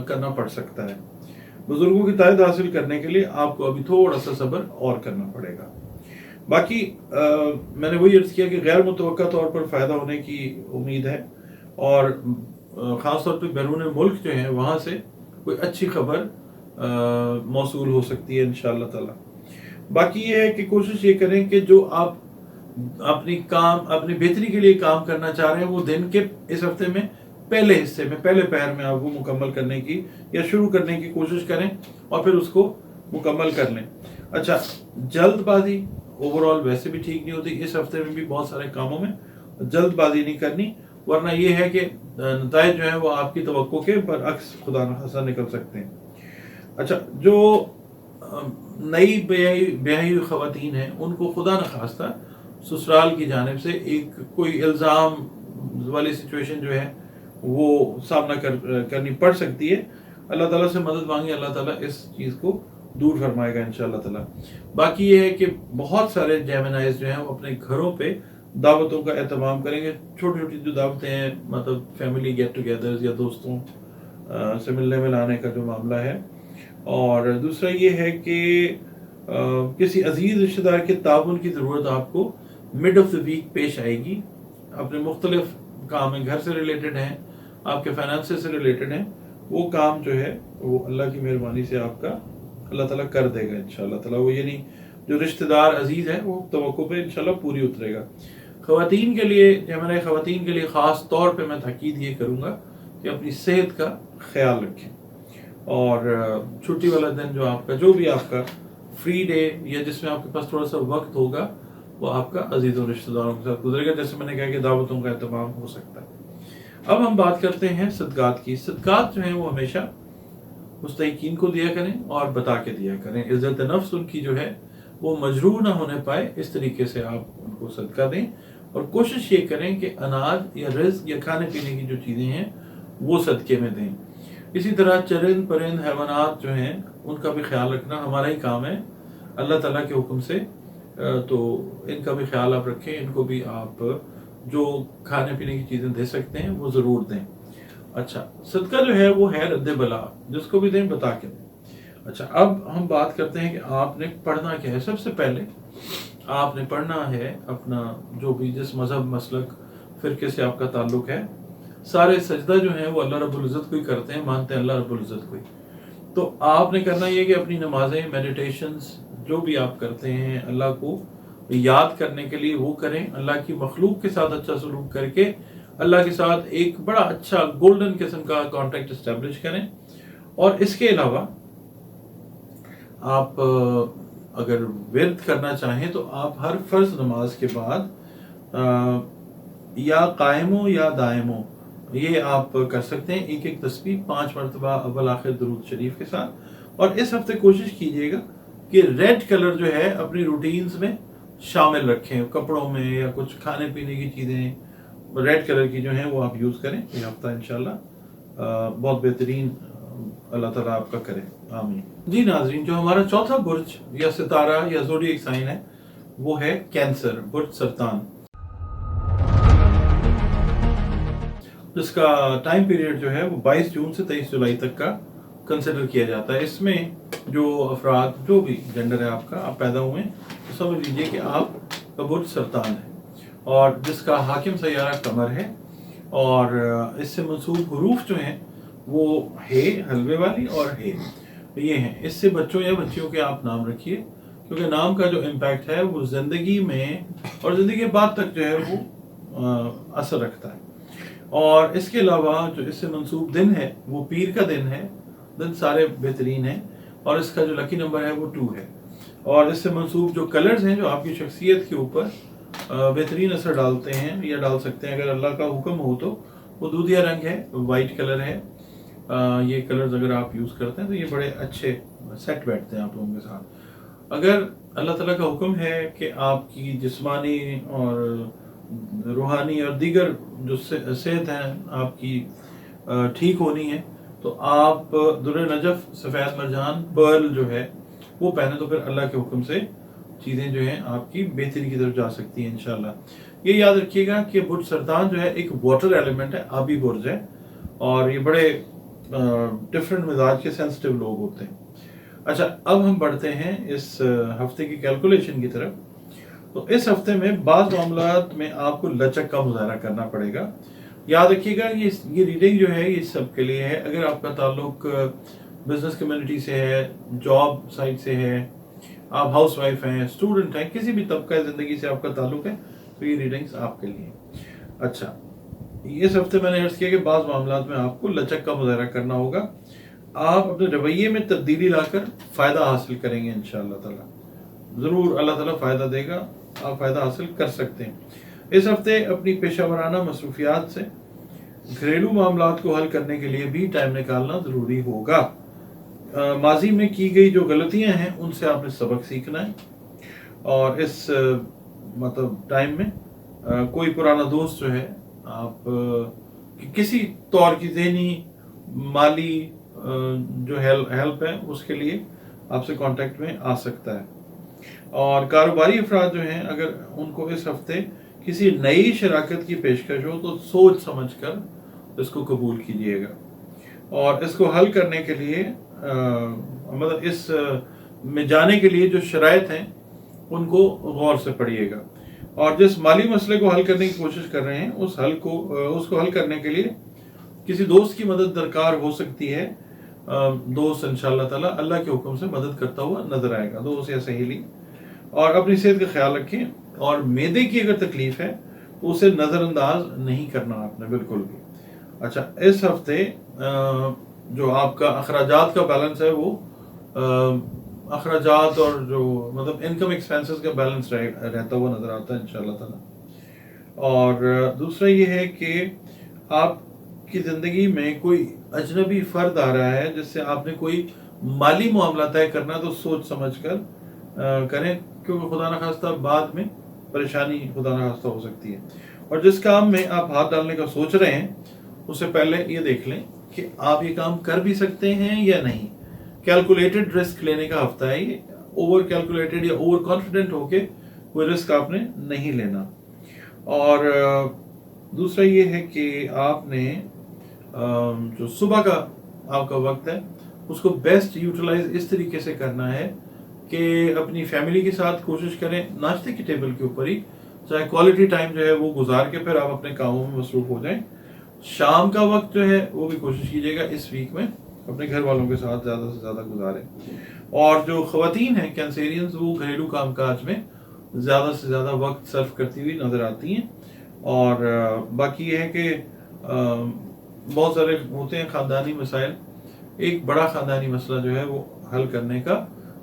करना पड़ सकता है। बुजुर्गों की तायद हासिल करने के लिए आपको अभी थोड़ा सा सब्र और करना पड़ेगा। बाकी मैंने वही अर्ज़ किया कि गैर मुतवक्का तौर पर फ़ायदा होने की उम्मीद है और ख़ास तौर पर बैरून मुल्क जो है वहाँ से कोई अच्छी खबर मौसूल हो सकती है इंशाअल्लाह ताला। बाकी ये है कि कोशिश ये करें कि जो आप अपनी बेहतरी के लिए काम करना चाह रहे हैं वो दिन के इस हफ्ते में पहले हिस्से में, पहले पहर में आप वो मुकम्मल करने की या शुरू करने की कोशिश करें और फिर उसको मुकम्मल कर लें। अच्छा, जल्दबाजी ओवरऑल वैसे भी ठीक नहीं होती। इस हफ्ते में भी बहुत सारे कामों में जल्दबाजी नहीं करनी, वरना ये है कि नताइज जो है वो आपकी तवक्को के बरअक्स खुदा न खास्ता निकल सकते हैं। अच्छा, जो नई ब्याही हुई ख़वातीन हैं उनको खुदा न खास्ता ससुराल की जानिब से एक कोई इल्ज़ाम वाली सिचुएशन जो है वो सामना करनी पड़ सकती है। अल्लाह ताला से मदद मांगे, अल्लाह ताला इस चीज़ को दूर फरमाएगा इंशाअल्लाह ताला। बाकी ये है कि बहुत सारे जेमिनाइज जो हैं वो अपने घरों पे दावतों का एहतमाम करेंगे। छोटी छोटी जो दावतें हैं, मतलब फैमिली गेट टुगेदर्स या दोस्तों से मिलने मिलाने का जो मामला है। और दूसरा ये है कि किसी अजीज़ रिश्तेदार के ताउन की ज़रूरत आपको मिड ऑफ द वीक पेश आएगी। अपने मुख्तलिफ काम है, घर से रिलेटेड हैं, आपके फाइनेंस से रिलेटेड हैं, वो काम जो है वो अल्लाह की मेहरबानी से आपका अल्लाह ताला कर देगा इंशाअल्लाह ताला। वो यानी जो रिश्तेदार अजीज़ है वो तवक्को पे इंशाअल्लाह पूरी उतरेगा। ख़वातीन के लिए, जैसे ख़वातीन के लिए ख़ास तौर पे मैं ताकीद ये करूँगा कि अपनी सेहत का ख्याल रखें। और छुट्टी वाला दिन जो आपका, जो भी आपका फ्री डे या जिसमें आपके पास थोड़ा सा वक्त होगा, वो आपका अजीज़ों रिश्तेदारों के साथ गुजरेगा। जैसे मैंने कहा कि दावतों का एहतमाम हो सकता है। अब हम बात करते हैं सदकात की। सदकात जो हैं वो हमेशा मुस्तहिकीन को दिया करें और बता के दिया करें। इज़्ज़त नफ्स उनकी जो है वो मजरूह ना होने पाए, इस तरीके से आप उनको सदका दें। और कोशिश ये करें कि अनाज या रिज़्क़ या खाने पीने की जो चीज़ें हैं वो सदके में दें। इसी तरह चरिंद परिंद हैवानात जो हैं उनका भी ख्याल रखना हमारा ही काम है अल्लाह ताला के हुक्म से। तो इनका भी ख्याल आप रखें, इनको भी आप जो खाने पीने की चीज़ें दे सकते हैं वो ज़रूर दें। अच्छा, सदका जो है वो है रद्द बला, जिसको भी दें बता के दें। अच्छा, अब हम बात करते हैं कि आपने पढ़ना क्या है। सबसे पहले आपने पढ़ना है अपना जो भी जिस मज़हब मसलक फ़िरके से आपका ताल्लुक़ है, सारे सजदा जो हैं वो अल्लाह रब्बुल इज़्ज़त को ही करते हैं, मानते हैं अल्लाह रब्बुल इज़्ज़त को ही। तो आपने करना ये कि अपनी नमाजें, मेडिटेशंस जो भी आप करते हैं अल्लाह को याद करने के लिए वो करें। अल्लाह की मखलूक के साथ अच्छा सलूक करके अल्लाह के साथ एक बड़ा अच्छा गोल्डन किस्म का कॉन्टैक्ट इस्टेब्लिश करें। और इसके अलावा आप अगर विर्द करना चाहें तो आप हर फर्ज नमाज के बाद या कायमो या दायमो ये आप कर सकते हैं, एक एक तस्बीह 5 मरतबा अव्वल आखिर दुरूद शरीफ के साथ। और इस हफ्ते कोशिश कीजिएगा कि रेड कलर जो है अपनी रूटीन्स में शामिल रखें, कपड़ों में या कुछ खाने पीने की चीज़ें रेड कलर की जो हैं वो आप यूज़ करें। ये हफ्ता इंशाल्लाह बहुत बेहतरीन अल्लाह ताला आपका करे, आमीन। जी नाज़रीन, जो हमारा चौथा बुर्ज या सितारा या ज़ोडिएक साइन है वो है कैंसर, बुर्ज सरतान, जिसका टाइम पीरियड जो है वो 22 जून से 23 जुलाई तक का कंसिडर किया जाता है। इसमें जो अफराद, जो भी जेंडर है आपका, आप पैदा हुए तो समझ लीजिए कि आप बुर्ज सरतान है और जिसका हाकिम सैयारा कमर है। और इससे मंसूब हरूफ जो हैं वो है हलवे वाली और है ये हैं। इससे बच्चों या बच्चियों के आप नाम रखिए, क्योंकि नाम का जो इम्पैक्ट है वो ज़िंदगी में और ज़िंदगी के बाद तक जो है वो असर रखता है। और इसके अलावा जो इससे मंसूब दिन है वो पीर का दिन है। दिन सारे बेहतरीन हैं और इसका जो लकी नंबर है वो 2 है। और इससे मंसूब जो कलर्स हैं जो आपकी शख्सियत के ऊपर बेहतरीन असर डालते हैं या डाल सकते हैं, अगर अल्लाह का हुक्म हो तो वो दूधिया रंग है, वाइट कलर है। ये कलर्स अगर आप यूज़ करते हैं तो ये बड़े अच्छे सेट बैठते हैं आप लोगों के साथ। अगर अल्लाह ताला का हुक्म है कि आपकी जिस्मानी और रूहानी और दीगर जो सेहत है आपकी ठीक होनी है तो आप दुर्र नजफ, सफ़ेद मरजान, पर्ल जो है वो पहने तो फिर अल्लाह के हुक्म से चीज़ें जो हैं आपकी बेहतरी की तरफ जा सकती हैं इंशाल्लाह। ये याद रखिएगा कि बुर्ज सरतान जो है एक वाटर एलिमेंट है, आबी बुर्ज है और ये बड़े डिफरेंट मिजाज के सेंसिटिव लोग होते हैं। अच्छा, अब हम बढ़ते हैं इस हफ्ते की कैलकुलेशन की तरफ। तो इस हफ्ते में बाज़ मामलात में आपको लचक का मुजाहरा करना पड़ेगा। याद रखिएगा ये रीडिंग जो है ये सब के लिए है। अगर आपका ताल्लुक बिजनेस कम्युनिटी से है, जॉब साइट से है, आप हाउस वाइफ हैं, स्टूडेंट हैं, किसी भी तबका ज़िंदगी से आपका ताल्लुक है तो ये रीडिंग्स आपके लिए। अच्छा, इस हफ्ते मैंने अर्ज़ किया कि बाज़ मामलात में आपको लचक का मुजाहरा करना होगा। आप अपने रवैये में तब्दीली लाकर फ़ायदा हासिल करेंगे इंशाअल्लाह ताला। ज़रूर अल्लाह ताला फ़ायदा देगा, आप फ़ायदा हासिल कर सकते हैं। इस हफ्ते अपनी पेशा वराना मसरूफियात से घरेलू मामलात को हल करने के लिए भी टाइम निकालना ज़रूरी होगा। माजी में की गई जो गलतियां हैं उनसे आपने सबक सीखना है, और इस मतलब टाइम में कोई पुराना दोस्त जो है आप किसी तौर की ज़हनी माली जो हेल्प है उसके लिए आपसे कांटेक्ट में आ सकता है। और कारोबारी अफराद जो हैं अगर उनको इस हफ्ते किसी नई शराकत की पेशकश हो तो सोच समझ कर इसको कबूल कीजिएगा, और इसको हल करने के लिए मतलब इस में जाने के लिए जो शराइत हैं उनको गौर से पढ़िएगा, और जिस माली मसले को हल करने की कोशिश कर रहे हैं उसको हल करने के लिए किसी दोस्त की मदद दरकार हो सकती है। दोस्त इंशाअल्लाह ताला अल्लाह के हुक्म से मदद करता हुआ नजर आएगा, दोस्त या सहेली। और अपनी सेहत का ख्याल रखें, और मैदे की अगर तकलीफ है तो उसे नज़रअंदाज नहीं करना आपने बिल्कुल भी। अच्छा, इस हफ्ते जो आपका अखराजात का बैलेंस है वो अखराजात और जो मतलब इनकम एक्सपेंसेस का बैलेंस रहता हुआ नजर आता है इंशाअल्लाह ताला। और दूसरा ये है कि आपकी ज़िंदगी में कोई अजनबी फ़र्द आ रहा है जिससे आपने कोई माली मामला तय करना तो सोच समझ कर करें, क्योंकि खुदा न खास्ता बाद में परेशानी खुदा न खास्ता हो सकती है। और जिस काम में आप हाथ डालने का सोच रहे हैं उससे पहले ये देख लें कि आप ये काम कर भी सकते हैं या नहीं। कैलकुलेटेड रिस्क लेने का हफ्ता है ये, ओवर कैलकुलेटेड या ओवर कॉन्फिडेंट होके कोई रिस्क आपने नहीं लेना। और दूसरा ये है कि आपने जो सुबह का आपका वक्त है उसको बेस्ट यूटिलाइज इस तरीके से करना है कि अपनी फैमिली के साथ कोशिश करें नाश्ते की टेबल के ऊपर ही चाहे क्वालिटी टाइम जो है वो गुजार के फिर आप अपने कामों में मसरूफ हो जाएं। शाम का वक्त जो है वो भी कोशिश कीजिएगा इस वीक में अपने घर वालों के साथ ज़्यादा से ज़्यादा गुजारें। और जो ख़वातीन हैं कैंसेरियंस वो घरेलू कामकाज में ज़्यादा से ज़्यादा वक्त सर्व करती हुई नज़र आती हैं। और बाकी ये है कि बहुत सारे होते हैं ख़ानदानी मसाइल, एक बड़ा ख़ानदानी मसला जो है वो हल करने का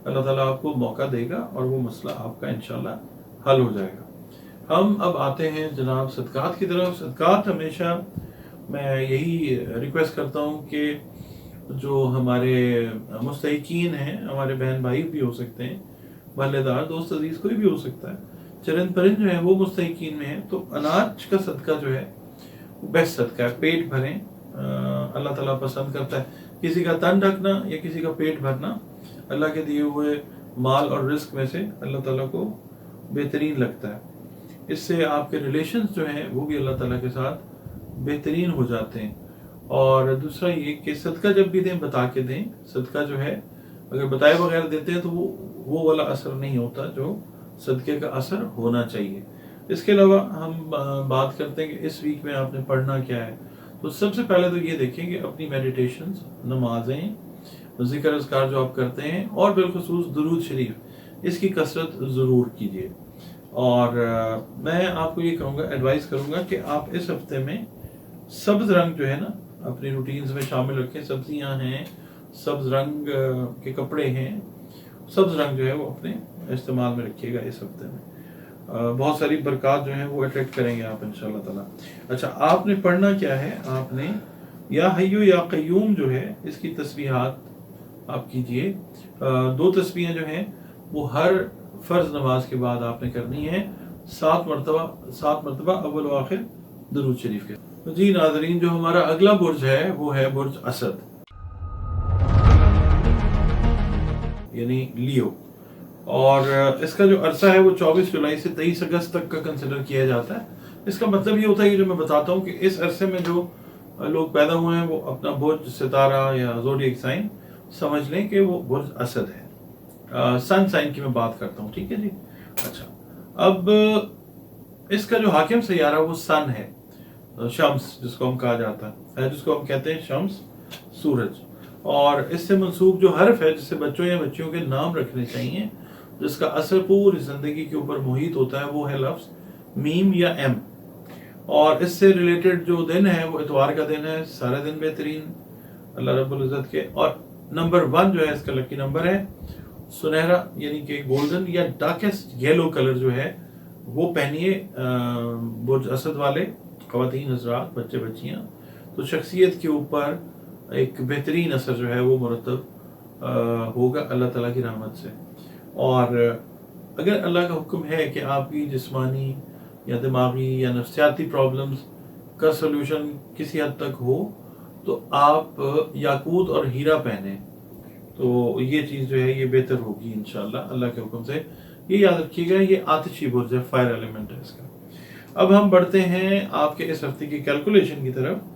अल्लाह ताला आपको मौका देगा और वो मसला आपका इंशाल्लाह हल हो जाएगा। हम अब आते हैं जनाब सदकात की तरफ। सदकात हमेशा मैं यही रिक्वेस्ट करता हूँ कि जो हमारे मुस्तहिकीन हैं, हमारे बहन भाई भी हो सकते हैं, महल्लेदार दोस्त अजीज़ कोई भी हो सकता है, चरंद परिंद जो है वो मुस्तहिकीन में है, तो अनाज का सदका जो है वो बेस्ट सदका है। पेट भरें, अल्लाह ताला पसंद करता है। किसी का तन ढकना या किसी का पेट भरना अल्लाह के दिए हुए माल और रिस्क में से अल्लाह ताला को बेहतरीन लगता है। इससे आपके रिलेशंस जो हैं वो भी अल्लाह ताला के साथ बेहतरीन हो जाते हैं। और दूसरा ये कि सदका जब भी दें बता के दें। सदका जो है अगर बताए बगैर देते हैं तो वो वाला असर नहीं होता जो सदके का असर होना चाहिए। इसके अलावा हम बात करते हैं कि इस वीक में आपने पढ़ना क्या है। तो सबसे पहले तो ये देखें कि अपनी मेडिटेशंस, नमाजें, ज़िक्र अज़कार जो आप करते हैं और बिलखुसूस दुरूद शरीफ, इसकी कसरत ज़रूर कीजिए। और मैं आपको ये कहूँगा, एडवाइस करूँगा कि आप इस हफ्ते में सब्ज़ रंग जो है ना अपनी रूटीन्स में शामिल रखें। सब्जियां हैं, सब्ज़ रंग के कपड़े हैं, सब्ज़ रंग जो है वो अपने इस्तेमाल में रखिएगा इस हफ्ते में। बहुत सारी बरक़ात जो हैं वो अट्रैक्ट करेंगे आप इंशाअल्लाह ताला। अच्छा, आपने पढ़ना क्या है, आपने या हय्यु या क़य्यूम जो है इसकी तस्बीहात आप कीजिए। 2 तस्बीहें जो हैं वो हर फ़र्ज़ नमाज के बाद आपने करनी है, 7 मरतबा अव्वल व आखिर दुरूद शरीफ के। तो जी नाज़रीन, जो हमारा अगला बुर्ज है वो है बुर्ज असद यानी लियो। और इसका जो अरसा है वो 24 जुलाई से 23 अगस्त तक का कंसिडर किया जाता है। इसका मतलब ये होता है कि जो मैं बताता हूँ कि इस अरसे में जो लोग पैदा हुए हैं वो अपना बुर्ज, सितारा या ज़ोडिएक साइन समझ लें कि वो बुर्ज असद है। सन साइन की मैं बात करता हूँ, ठीक है जी। अच्छा, अब इसका जो हाकिम सैयारा वो सन है, शम्स जिसको हम कहा जाता है, जिसको हम कहते हैं शम्स, सूरज। और इससे मंसूब जो हर्फ है जिससे बच्चों या बच्चियों के नाम रखने चाहिए, जिसका असर पूरी जिंदगी के ऊपर मुहित होता है, वो है लफ्ज़ मीम या एम। और इससे रिलेटेड जो दिन है वो इतवार का दिन है, सारे दिन बेहतरीन अल्लाह रब्बुल इज़्ज़त के। और नंबर 1 जो है इसका लकी नंबर है, सुनहरा यानी कि गोल्डन या डार्केस्ट येलो कलर जो है वो पहनिए बुर्ज असद वाले ख़वातीन हज़रात, बच्चे बच्चियाँ। तो शख्सियत के ऊपर एक बेहतरीन असर जो है वो मुरतब होगा अल्लाह ताला की रहमत से। और अगर अल्लाह का हुक्म है कि आपकी जिस्मानी या दिमागी या नफ्सियाती प्रॉब्लम्स का सलूशन किसी हद तक हो, तो आप याकूत और हीरा पहने, तो ये चीज़ जो है ये बेहतर होगी इंशाल्लाह अल्लाह के हुक्म से। ये याद रखिएगा, ये आतिशी बुर्ज है, फायर एलिमेंट है इसका। अब हम बढ़ते हैं आपके इस हफ्ते की कैलकुलेशन की तरफ।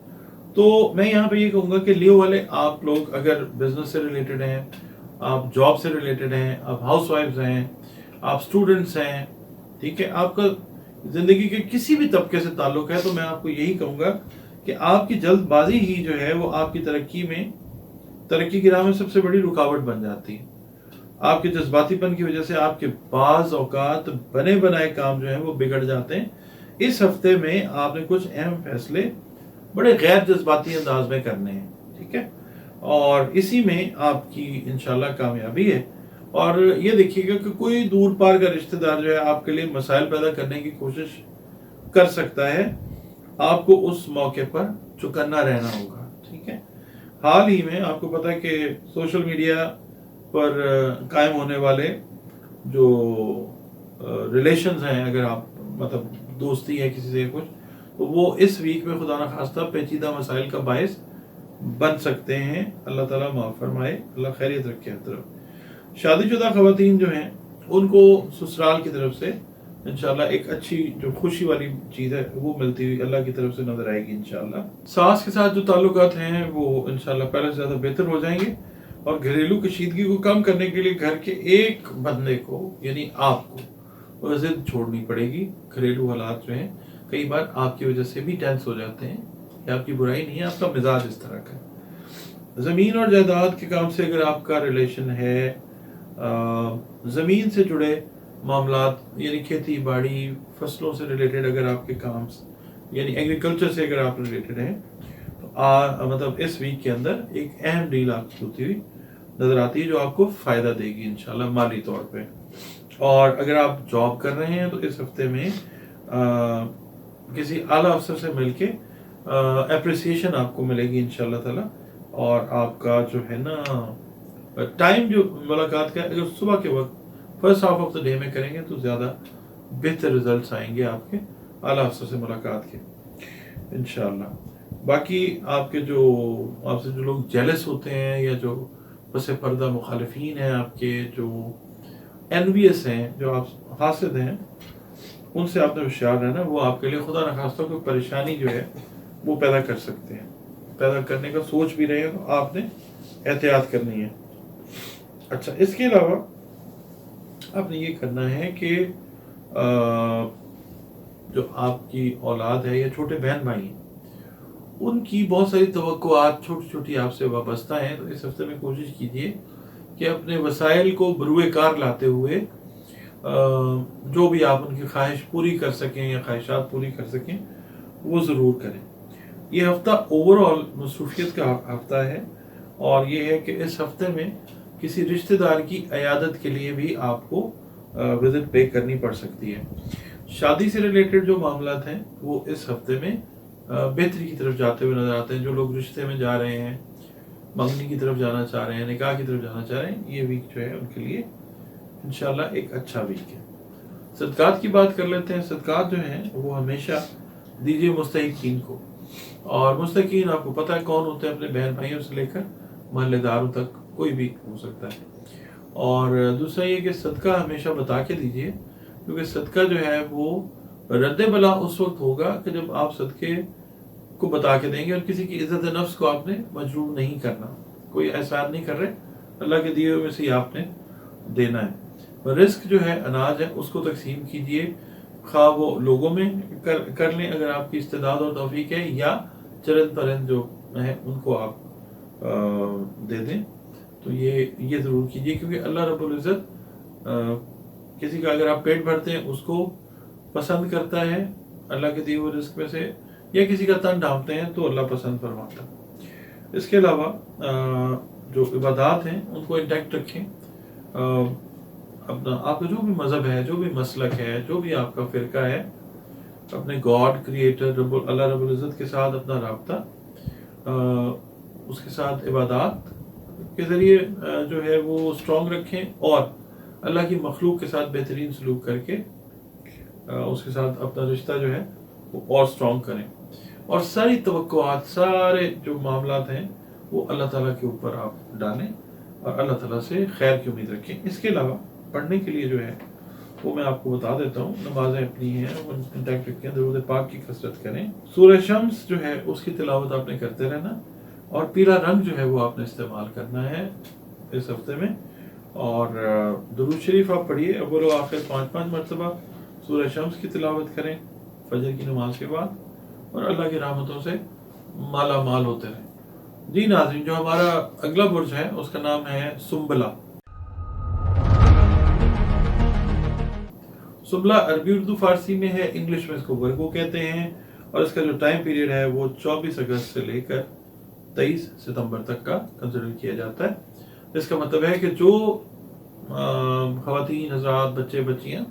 तो मैं यहाँ पे ये कहूँगा कि लियो वाले आप लोग अगर बिजनेस से रिलेटेड हैं, आप जॉब से रिलेटेड हैं, आप हाउस वाइफ्स हैं, आप स्टूडेंट्स हैं, ठीक है, आपका ज़िंदगी के किसी भी तबके से ताल्लुक है, तो मैं आपको यही कहूँगा कि आपकी जल्दबाजी ही जो है वो आपकी तरक्की की राह में सबसे बड़ी रुकावट बन जाती है। आपके जज्बातीपन की वजह से आपके बाज़ औकात बने बनाए काम जो है वो बिगड़ जाते हैं। इस हफ्ते में आपने कुछ अहम फैसले बड़े गैर जज्बाती अंदाज में करने हैं, ठीक है, और इसी में आपकी इंशाल्लाह कामयाबी है। और ये देखिएगा कि कोई दूर पार का रिश्तेदार जो है आपके लिए मसाइल पैदा करने की कोशिश कर सकता है, आपको उस मौके पर चौकन्ना रहना होगा, ठीक है। हाल ही में आपको पता है कि सोशल मीडिया पर कायम होने वाले जो रिलेशंस हैं, अगर आप मतलब दोस्ती है किसी से कुछ, तो वो इस वीक में खुदा न खास्ता पेचीदा मसाइल का बायस बन सकते हैं। अल्लाह ताला माफ़ फरमाए, अल्लाह खैरियत रखे हर तरफ। शादीशुदा ख़वातीन जो हैं उनको ससुराल की तरफ से इंशाल्लाह एक अच्छी जो खुशी वाली चीज़ है वो मिलती हुई अल्लाह की तरफ से नजर आएगी इंशाल्लाह। सास के साथ जो ताल्लुकात हैं वो इंशाल्लाह पहले से ज़्यादा बेहतर हो जाएंगे। और घरेलू कशीदगी को कम करने के लिए घर के एक बंदे को यानी आपको वो जिद छोड़नी पड़ेगी। घरेलू हालात जो हैं कई बार आपकी वजह से भी टेंस हो जाते हैं, ये आपकी बुराई नहीं है, आपका मिजाज इस तरह का है। ज़मीन और जायदाद के काम से अगर आपका रिलेशन है, ज़मीन से जुड़े मामलात यानी खेती बाड़ी फसलों से रिलेटेड अगर आपके काम यानी एग्रीकल्चर से अगर आप रिलेटेड हैं, तो मतलब इस वीक के अंदर एक अहम डील आपकी होती हुई नजर आती है जो आपको फायदा देगी इंशाल्लाह माली तौर पे। और अगर आप जॉब कर रहे हैं तो इस हफ्ते में किसी आला अफसर से मिलके अप्रिसिएशन आपको मिलेगी इंशाल्लाह ताला। और आपका जो है ना टाइम जो मुलाकात का अगर सुबह के वक्त first half of the day में करेंगे तो ज़्यादा बेहतर रिजल्ट्स आएंगे आपके आला अफसर से मुलाकात के इंशाल्लाह। बाकी आपके जो आपसे जो लोग जेलस होते हैं या जो पस पर्दा मुखालिफिन हैं, आपके जो एनवियस हैं, जो आप हासिद हैं, उनसे आपने होशियार रहना। वो आपके लिए खुदा न खास्ता कोई परेशानी जो है वो पैदा कर सकते हैं, पैदा करने का सोच भी रहे तो आपने एहतियात करनी है। अच्छा, इसके अलावा आपने ये करना है कि जो आपकी औलाद है या छोटे बहन भाई हैं उनकी बहुत सारी तवक्कुआत छोटी छोटी आपसे वाबस्ता हैं। तो इस हफ्ते में कोशिश कीजिए कि अपने वसाइल को बरूए कार लाते हुए जो भी आप उनकी ख्वाहिश पूरी कर सकें या ख्वाहिशात पूरी कर सकें वो ज़रूर करें। ये हफ्ता ओवरऑल मसरूफियत का हफ्ता है और ये है कि इस हफ्ते में किसी रिश्तेदार की अयादत के लिए भी आपको विजिट पे करनी पड़ सकती है। शादी से रिलेटेड जो मामलात हैं वो इस हफ्ते में बेहतरी की तरफ जाते हुए नजर आते हैं। जो लोग रिश्ते में जा रहे हैं, मंगनी की तरफ जाना चाह रहे हैं, निकाह की तरफ जाना चाह रहे हैं, ये वीक जो है उनके लिए इंशाल्लाह एक अच्छा वीक है। सदकात की बात कर लेते हैं। सदकात जो हैं वो हमेशा दीजिए मुस्तहिकीन को। और मुस्तहिकीन आपको पता है कौन होते हैं, अपने बहन भाइयों से लेकर महल्लेदारों तक कोई भी हो सकता है। और दूसरा ये कि सदका हमेशा बता के दीजिए, क्योंकि सदका जो है वो रद्द बला उस वक्त होगा कि जब आप सदके को बता के देंगे। और किसी की इज्जत नफ्स को आपने मजरूर नहीं करना, कोई एहसान नहीं कर रहे, अल्लाह के दिए हुए में से ही आपने देना है। रिस्क जो है अनाज है उसको तकसीम कीजिए, खा वो लोगों में कर लें अगर आपकी इस्तेदाद और तौफीक है, या चरंद परंद जो है उनको आप दे दें। तो ये ज़रूर कीजिए, क्योंकि अल्लाह रब्बुल इज़्ज़त किसी का अगर आप पेट भरते हैं उसको पसंद करता है अल्लाह के दिए हुए रिस्क में से, या किसी का तन ढांपते हैं तो अल्लाह पसंद फरमाता है। इसके अलावा जो इबादत हैं उनको इंटैक्ट रखें। अपना आपका जो भी मज़हब है, जो भी मसलक है, जो भी आपका फ़िरका है, अपने गॉड क्रिएटर अल्लाह रब्बुल इज़्ज़त के साथ अपना राब्ता उसके साथ इबादत के ज़रिए जो है वो स्ट्रॉन्ग रखें, और अल्लाह की मखलूक के साथ बेहतरीन सलूक करके उसके साथ अपना रिश्ता जो है वो और स्ट्रॉन्ग करें, और सारी तवक्कुआत, सारे जो मामलात हैं वो अल्लाह ताला के ऊपर आप डालें और अल्लाह ताला से खैर की उम्मीद रखें। इसके अलावा पढ़ने के लिए जो है वो मैं आपको बता देता हूँ, नमाजें अपनी हैं वो इंटैक्ट रखें, दरूद पाक की कसरत करें, सूरह शम्स जो है उसकी तिलावत आपने करते रहना, और पीला रंग जो है वो आपने इस्तेमाल करना है इस हफ्ते में, और दुरूद शरीफ आप पढ़िए अव्वल व आखिर 5-5 मरतबा, सूरह शम्स की तिलावत करें फजर की नमाज के बाद, और अल्लाह की रहमतों से माला माल होते रहें। जी नाज़रीन, जो हमारा अगला बुर्ज है उसका नाम है सुम्बला। सुम्बला अरबी उर्दू फारसी में है, इंग्लिश में इसको वर्गो कहते हैं, और इसका जो टाइम पीरियड है वो 24 अगस्त से लेकर 23 सितंबर तक का कंसिडर किया जाता है। इसका मतलब है कि जो ख़वातीन, हज़रात, बच्चे बच्चियाँ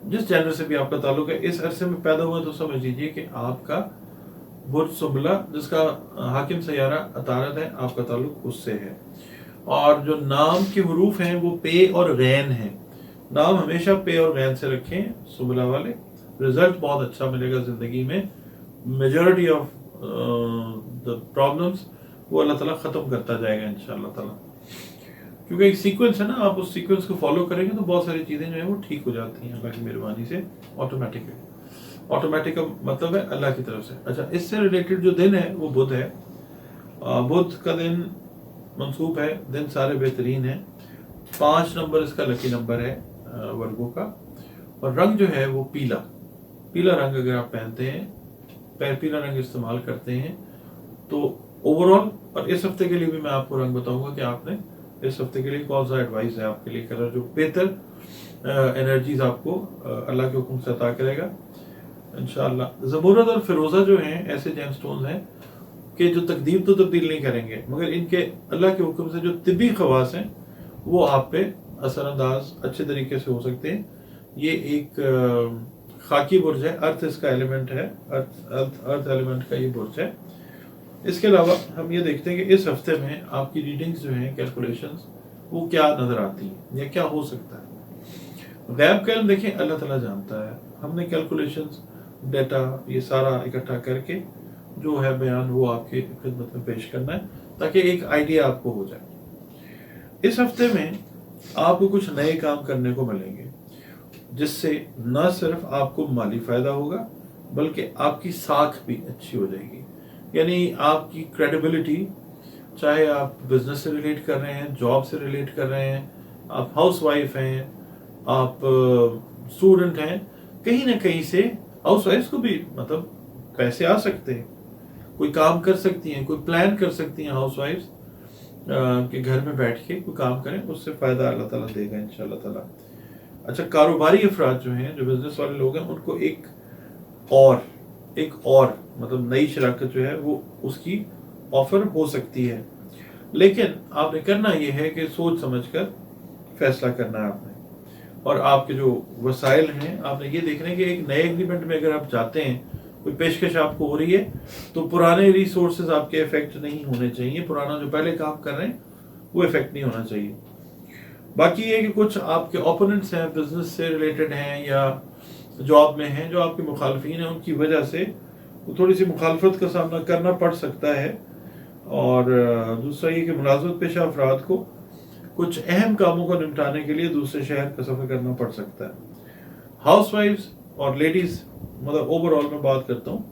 जिस जेंडर से भी आपका ताल्लुक है इस अरसे में पैदा हुआ, तो समझ लीजिए कि आपका बुर्ज सुम्बला, जिसका हाकिम सयारा अतारत है, आपका ताल्लुक उससे है। और जो नाम के हरूफ हैं वो पे और गैन हैं। नाम हमेशा पे और गैन से रखें सुम्बला वाले, रिजल्ट बहुत अच्छा मिलेगा ज़िंदगी में। मेजॉरिटी ऑफ द प्रॉब्लम्स वो अल्लाह ताला ख़त्म करता जाएगा इंशाअल्लाह ताला, क्योंकि एक सीक्वेंस है ना, आप उस सीक्वेंस को फॉलो करेंगे तो बहुत सारी चीज़ें जो है वो ठीक हो जाती हैं अल्लाह की मेहरबानी से ऑटोमेटिकली। ऑटोमेटिक का मतलब है अल्लाह की तरफ से। अच्छा, इससे रिलेटेड जो दिन है वो बुध है। बुध का दिन मंसूब है, दिन सारे बेहतरीन है। 5 नंबर इसका लकी नंबर है वर्गो का, और रंग जो है वो पीला। पीला रंग अगर आप पहनते हैं, पीला रंग इस्तेमाल करते हैं तो ओवरऑल, और इस हफ्ते के लिए भी मैं आपको रंग बताऊंगा कि आपने इस हफ्ते के लिए कौन सा एडवाइस है आपके लिए कलर जो बेहतर एनर्जीज आपको अल्लाह के हुक्म से अता करेगा इंशाअल्लाह। ज़बूरत और फिरोज़ा जो हैं ऐसे जेम स्टोन्स हैं कि जो तकदीर तो तब्दील नहीं करेंगे, मगर इनके अल्लाह के हुक्म से जो तिब्बी खवास हैं वो आप पे असरअंदाज अच्छे तरीके से हो सकते हैं। ये एक खाकी बुर्ज है, अर्थ इसका एलिमेंट है, अर्थ एलिमेंट का ये बुर्ज है। इसके अलावा हम ये देखते हैं कि इस हफ्ते में आपकी रीडिंग्स जो हैं, कैलकुलेशंस, वो क्या नज़र आती हैं या क्या हो सकता है। गैब का इल्म देखें अल्लाह ताला जानता है, हमने कैलकुलेशंस, डेटा ये सारा इकट्ठा करके जो है बयान वो आपकी खिदमत में पेश करना है ताकि एक आइडिया आपको हो जाए। इस हफ्ते में आपको कुछ नए काम करने को मिलेंगे जिससे न सिर्फ आपको माली फ़ायदा होगा बल्कि आपकी साख भी अच्छी हो जाएगी। यानी आपकी क्रेडिबिलिटी, चाहे आप बिजनेस से रिलेट कर रहे हैं, जॉब से रिलेट कर रहे हैं, आप हाउस वाइफ हैं, आप स्टूडेंट हैं, कहीं ना कहीं से हाउस वाइफ को भी मतलब पैसे आ सकते हैं, कोई काम कर सकती हैं, कोई प्लान कर सकती हैं हाउस वाइफ कि घर में बैठ के कोई काम करें, उससे फ़ायदा अल्लाह ताला देगा इंशाअल्लाह ताला। अच्छा, कारोबारी अफराद जो हैं, जो बिजनेस वाले लोग हैं, उनको एक और मतलब नई शराकत जो है वो उसकी ऑफर हो सकती है, लेकिन आपने करना ये है कि सोच समझकर फैसला करना है आपने, और आपके जो वसाइल हैं आपने ये देखना है कि एक नए एग्रीमेंट में अगर आप जाते हैं, कोई पेशकश आपको हो रही है, तो पुराने रिसोर्सेज आपके इफेक्ट नहीं होने चाहिए, पुराना जो पहले काम कर रहे हैं वो इफेक्ट नहीं होना चाहिए। बाकी ये कि कुछ आपके ओपोनेंट्स हैं, बिजनेस से रिलेटेड हैं या जॉब में हैं, जो आपके मुखालफिन हैं, उनकी वजह से थोड़ी सी मुखालफत का सामना करना पड़ सकता है। और दूसरा ये कि मुलाजमत पेशा अफराद को कुछ अहम कामों को निपटाने के लिए दूसरे शहर का सफ़र करना पड़ सकता है। हाउस वाइफ्स और लेडीज़, मतलब ओवरऑल मैं बात करता हूँ,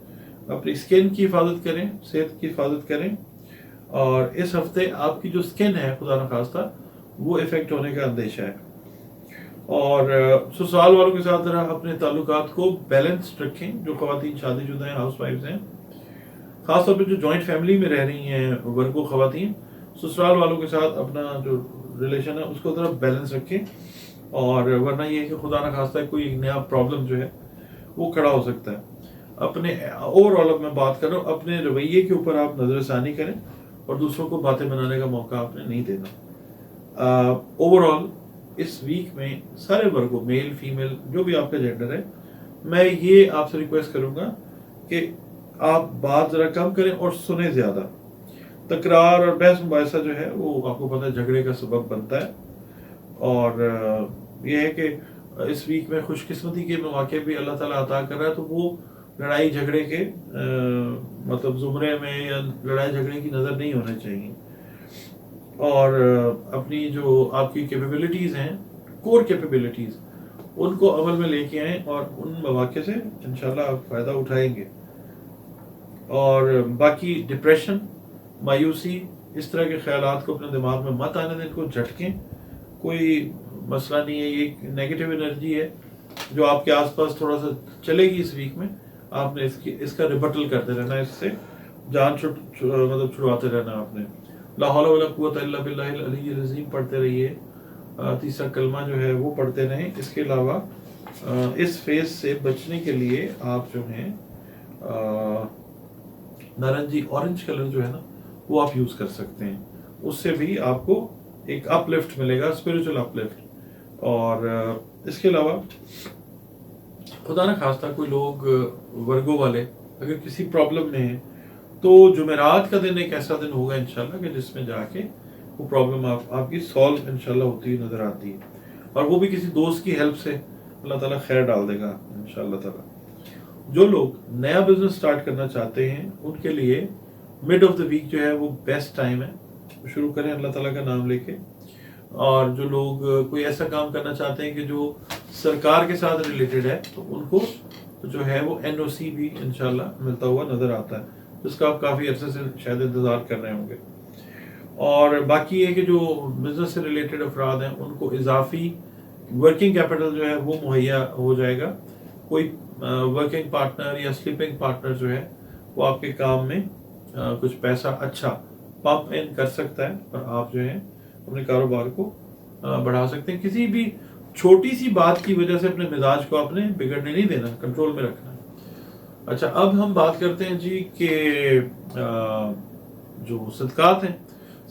अपनी स्किन की हिफाजत करें, सेहत की हिफाजत करें, और इस हफ्ते आपकी जो स्किन है खुदा न खास्ता वो इफेक्ट होने का अंदेशा है। और ससुराल वालों के साथ जरा अपने ताल्लुकात को बैलेंस रखें, जो ख़वातीन शादीशुदा हैं, हाउस वाइफ्स हैं, ख़ासतौर पर जो जॉइंट फैमिली में रह रही हैं वर्गो ख़वातीन, ससुराल वालों के साथ अपना जो रिलेशन है उसको जरा बैलेंस रखें, और वरना ये है कि खुदा न खास्ता कोई नया प्रॉब्लम जो है वो खड़ा हो सकता है। अपने ओवरऑल अब मैं बात कर रहा हूँ, अपने रवैये के ऊपर आप नज़रसानी करें और दूसरों को बातें बनाने का मौका आपने नहीं देना। ओवरऑल इस वीक में सारे वर्गों, मेल फीमेल जो भी आपका जेंडर है, मैं ये आपसे रिक्वेस्ट करूँगा कि آپ بات ذرا کم کریں اور سنیں زیادہ. تکرار اور بحث مباحثہ جو ہے وہ آپ کو پتہ ہے جھگڑے کا سبب بنتا ہے. اور یہ ہے کہ اس ویک میں خوش قسمتی کے مواقع بھی اللہ تعالیٰ عطا کر رہا ہے، تو وہ لڑائی جھگڑے کے مطلب زمرے میں یا لڑائی جھگڑے کی نظر نہیں ہونے چاہیے. اور اپنی جو آپ کی کیپیبلٹیز ہیں، کور کیپیبلٹیز، ان کو عمل میں لے کے آئیں اور ان مواقع سے انشاءاللہ آپ فائدہ اٹھائیں گے. اور باقی ڈپریشن، مایوسی، اس طرح کے خیالات کو اپنے دماغ میں مت آنے دیں، ان کو جھٹکیں. کوئی مسئلہ نہیں ہے، یہ ایک نیگیٹو انرجی ہے جو آپ کے آس پاس تھوڑا سا چلے گی اس ویک میں. آپ نے اس کا ریبٹل کرتے رہنا، اس سے جان مطلب چھڑواتے رہنا. آپ نے لا حول ولا قوت الا باللہ العلی العظیم پڑھتے رہیے. تیسرا کلمہ جو ہے وہ پڑھتے رہیں. اس کے علاوہ اس فیز سے بچنے کے لیے آپ جو ہیں نارنجی اورنج کلر جو ہے نا وہ آپ یوز کر سکتے ہیں. اس سے بھی آپ کو ایک اپ لفٹ ملے گا، اسپریچل اپ لفٹ. اور اس کے علاوہ خدا نہ خواستہ کوئی لوگ ورگو والے اگر کسی پرابلم میں ہیں تو جمعرات کا دن ایک ایسا دن ہوگا انشاءاللہ کہ جس میں جا کے وہ پرابلم آپ کی سالو انشاءاللہ ہوتی ہوئی نظر آتی ہے. اور وہ بھی کسی دوست کی ہیلپ سے اللہ تعالیٰ خیر ڈال دے گا انشاءاللہ تعالیٰ. جو لوگ نیا بزنس سٹارٹ کرنا چاہتے ہیں ان کے لیے مڈ آف دا ویک جو ہے وہ بیسٹ ٹائم ہے. شروع کریں اللہ تعالیٰ کا نام لے کے. اور جو لوگ کوئی ایسا کام کرنا چاہتے ہیں کہ جو سرکار کے ساتھ ریلیٹڈ ہے تو ان کو جو ہے وہ NOC بھی انشاءاللہ ملتا ہوا نظر آتا ہے، جس کا آپ کافی عرصے سے شاید انتظار کر رہے ہوں گے. اور باقی یہ کہ جو بزنس سے ریلیٹڈ افراد ہیں ان کو اضافی ورکنگ کیپٹل جو ہے وہ مہیا ہو جائے گا. کوئی ورکنگ پارٹنر یا سلیپنگ پارٹنر جو ہے وہ آپ کے کام میں کچھ پیسہ اچھا پمپ ان کر سکتا ہے اور آپ جو ہے اپنے کاروبار کو بڑھا سکتے ہیں. کسی بھی چھوٹی سی بات کی وجہ سے اپنے مزاج کو آپ نے بگڑنے نہیں دینا، کنٹرول میں رکھنا. اچھا، اب ہم بات کرتے ہیں جی کہ جو صدقات ہیں،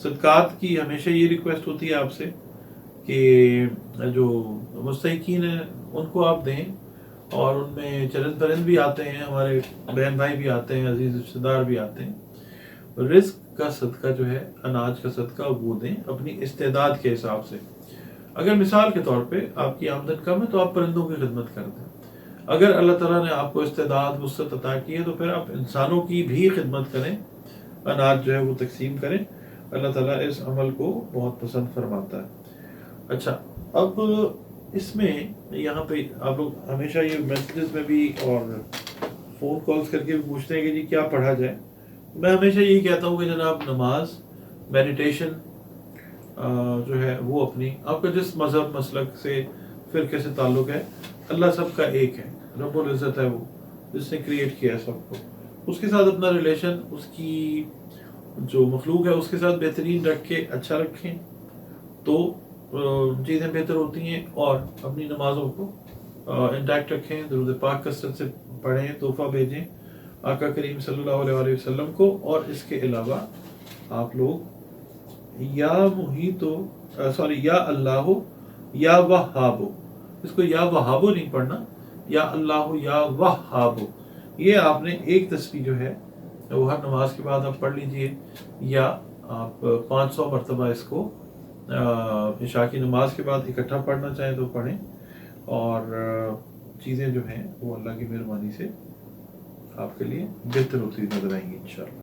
صدقات کی ہمیشہ یہ ریکویسٹ ہوتی ہے آپ سے کہ جو مستحقین ہیں ان کو آپ دیں. اور ان میں چرند پرند بھی آتے ہیں، ہمارے بہن بھائی بھی آتے ہیں، عزیز رشتہ دار بھی آتے ہیں. رزق کا صدقہ جو ہے، اناج کا صدقہ وہ دیں اپنی استعداد کے حساب سے. اگر مثال کے طور پہ آپ کی آمدن کم ہے تو آپ پرندوں کی خدمت کر دیں. اگر اللہ تعالیٰ نے آپ کو استعداد وسعت عطا کی ہے تو پھر آپ انسانوں کی بھی خدمت کریں، اناج جو ہے وہ تقسیم کریں. اللہ تعالیٰ اس عمل کو بہت پسند فرماتا ہے. اچھا، اب اس میں یہاں پہ آپ لوگ ہمیشہ یہ میسیجز میں بھی اور فون کالز کر کے بھی پوچھتے ہیں کہ جی کیا پڑھا جائے. میں ہمیشہ یہی کہتا ہوں کہ جناب نماز، میڈیٹیشن جو ہے وہ اپنی آپ کا جس مذہب مسلک سے فرقے سے تعلق ہے، اللہ سب کا ایک ہے، رب العزت ہے وہ جس نے کریٹ کیا ہے سب کو. اس کے ساتھ اپنا ریلیشن، اس کی جو مخلوق ہے اس کے ساتھ بہترین رکھ کے اچھا رکھیں تو چیزیں بہتر ہوتی ہیں. اور اپنی نمازوں کو انٹیکٹ رکھیں، درود پاک کثرت سے پڑھیں، تحفہ بھیجیں آقا کریم صلی اللہ علیہ وسلم کو. اور اس کے علاوہ آپ لوگ یا اللہ یا وہابو، اس کو یا وہابو نہیں پڑھنا، یا اللہ یا وہابو. یہ آپ نے ایک تسبیح جو ہے وہ ہر نماز کے بعد آپ پڑھ لیجئے، یا آپ 500 مرتبہ اس کو عشاء کی نماز کے بعد اکٹھا پڑھنا چاہیں تو پڑھیں. اور چیزیں جو ہیں وہ اللہ کی مہربانی سے آپ کے لیے بہتر ہوتی نظر آئیں گی انشاءاللہ.